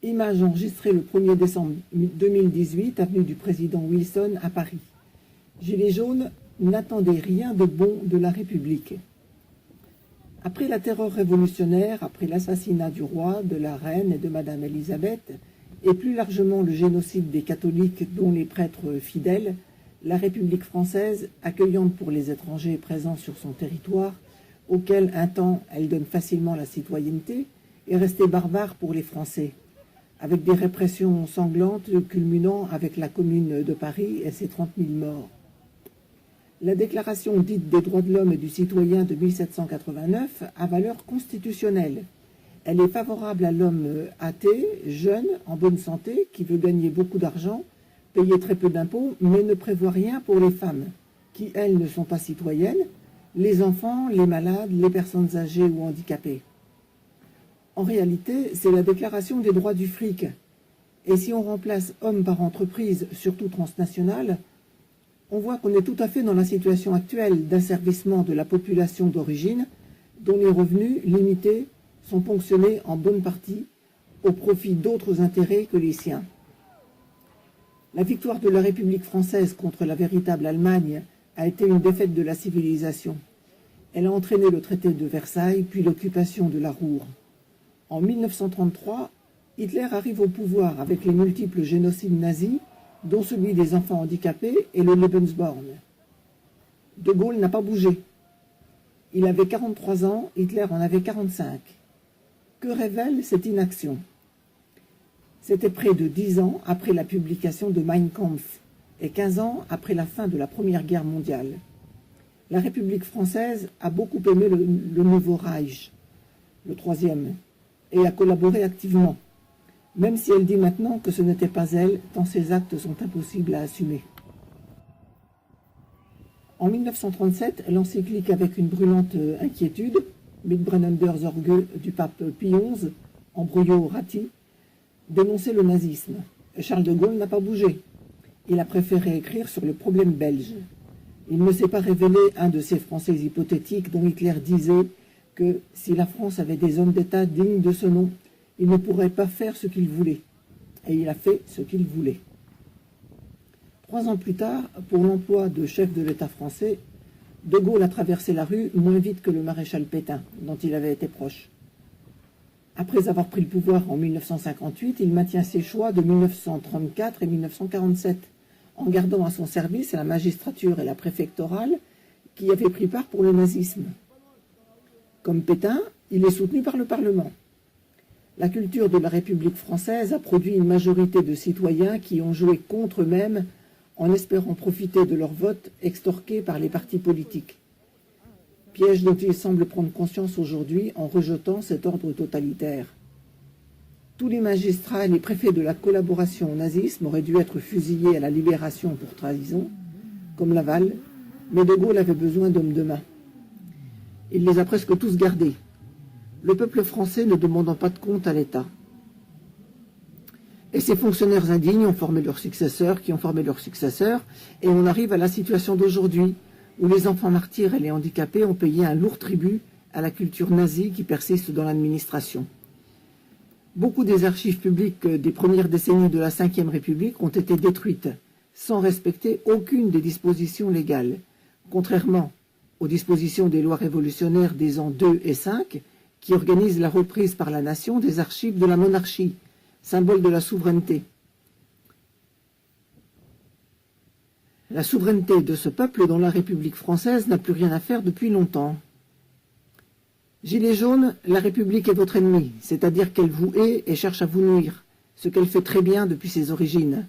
Image enregistrée le 1er décembre 2018, avenue du Président Wilson à Paris. Gilets jaunes n'attendaient rien de bon de la République. Après la terreur révolutionnaire, après l'assassinat du roi, de la reine et de Madame Élisabeth, et plus largement le génocide des catholiques dont les prêtres fidèles, la République française, accueillante pour les étrangers présents sur son territoire, auquel un temps elle donne facilement la citoyenneté, est restée barbare pour les Français, avec des répressions sanglantes culminant avec la Commune de Paris et ses 30 000 morts. La Déclaration dite des droits de l'homme et du citoyen de 1789 a valeur constitutionnelle. Elle est favorable à l'homme athée, jeune, en bonne santé, qui veut gagner beaucoup d'argent, payer très peu d'impôts, mais ne prévoit rien pour les femmes, qui, elles, ne sont pas citoyennes, les enfants, les malades, les personnes âgées ou handicapées. En réalité, c'est la déclaration des droits du fric. Et si on remplace homme par entreprise, surtout transnationale, on voit qu'on est tout à fait dans la situation actuelle d'asservissement de la population d'origine, dont les revenus limités sont ponctionnés en bonne partie au profit d'autres intérêts que les siens. La victoire de la République française contre la véritable Allemagne a été une défaite de la civilisation. Elle a entraîné le traité de Versailles, puis l'occupation de la Ruhr. En 1933, Hitler arrive au pouvoir avec les multiples génocides nazis, dont celui des enfants handicapés et le Lebensborn. De Gaulle n'a pas bougé. Il avait 43 ans, Hitler en avait 45. Que révèle cette inaction? C'était près de 10 ans après la publication de Mein Kampf et 15 ans après la fin de la Première Guerre mondiale. La République française a beaucoup aimé le nouveau Reich, le troisième, et a collaboré activement, même si elle dit maintenant que ce n'était pas elle, tant ses actes sont impossibles à assumer. En 1937, l'encyclique avec une brûlante inquiétude, Mitbrennender Sorge du pape Pie XI, Embroglio Ratti, dénonçait le nazisme. Charles de Gaulle n'a pas bougé. Il a préféré écrire sur le problème belge. Il ne s'est pas révélé un de ces Français hypothétiques dont Hitler disait que si la France avait des hommes d'État dignes de ce nom, il ne pourrait pas faire ce qu'il voulait. Et il a fait ce qu'il voulait. 3 ans plus tard, pour l'emploi de chef de l'État français, De Gaulle a traversé la rue moins vite que le maréchal Pétain, dont il avait été proche. Après avoir pris le pouvoir en 1958, il maintient ses choix de 1934 et 1947, en gardant à son service la magistrature et la préfectorale qui avaient pris part pour le nazisme. Comme Pétain, il est soutenu par le Parlement. La culture de la République française a produit une majorité de citoyens qui ont joué contre eux-mêmes en espérant profiter de leur vote extorqué par les partis politiques. Piège dont ils semblent prendre conscience aujourd'hui en rejetant cet ordre totalitaire. Tous les magistrats et les préfets de la collaboration au nazisme auraient dû être fusillés à la Libération pour trahison, comme Laval, mais De Gaulle avait besoin d'hommes de main. Il les a presque tous gardés, le peuple français ne demandant pas de compte à l'État. Et ces fonctionnaires indignes ont formé leurs successeurs, qui ont formé leurs successeurs, et on arrive à la situation d'aujourd'hui, où les enfants martyrs et les handicapés ont payé un lourd tribut à la culture nazie qui persiste dans l'administration. Beaucoup des archives publiques des premières décennies de la Ve République ont été détruites, sans respecter aucune des dispositions légales, contrairement aux dispositions des lois révolutionnaires des ans 2 et 5, qui organisent la reprise par la nation des archives de la monarchie, symbole de la souveraineté. La souveraineté de ce peuple dont la République française n'a plus rien à faire depuis longtemps. Gilets jaunes, la République est votre ennemi, c'est-à-dire qu'elle vous hait et cherche à vous nuire, ce qu'elle fait très bien depuis ses origines.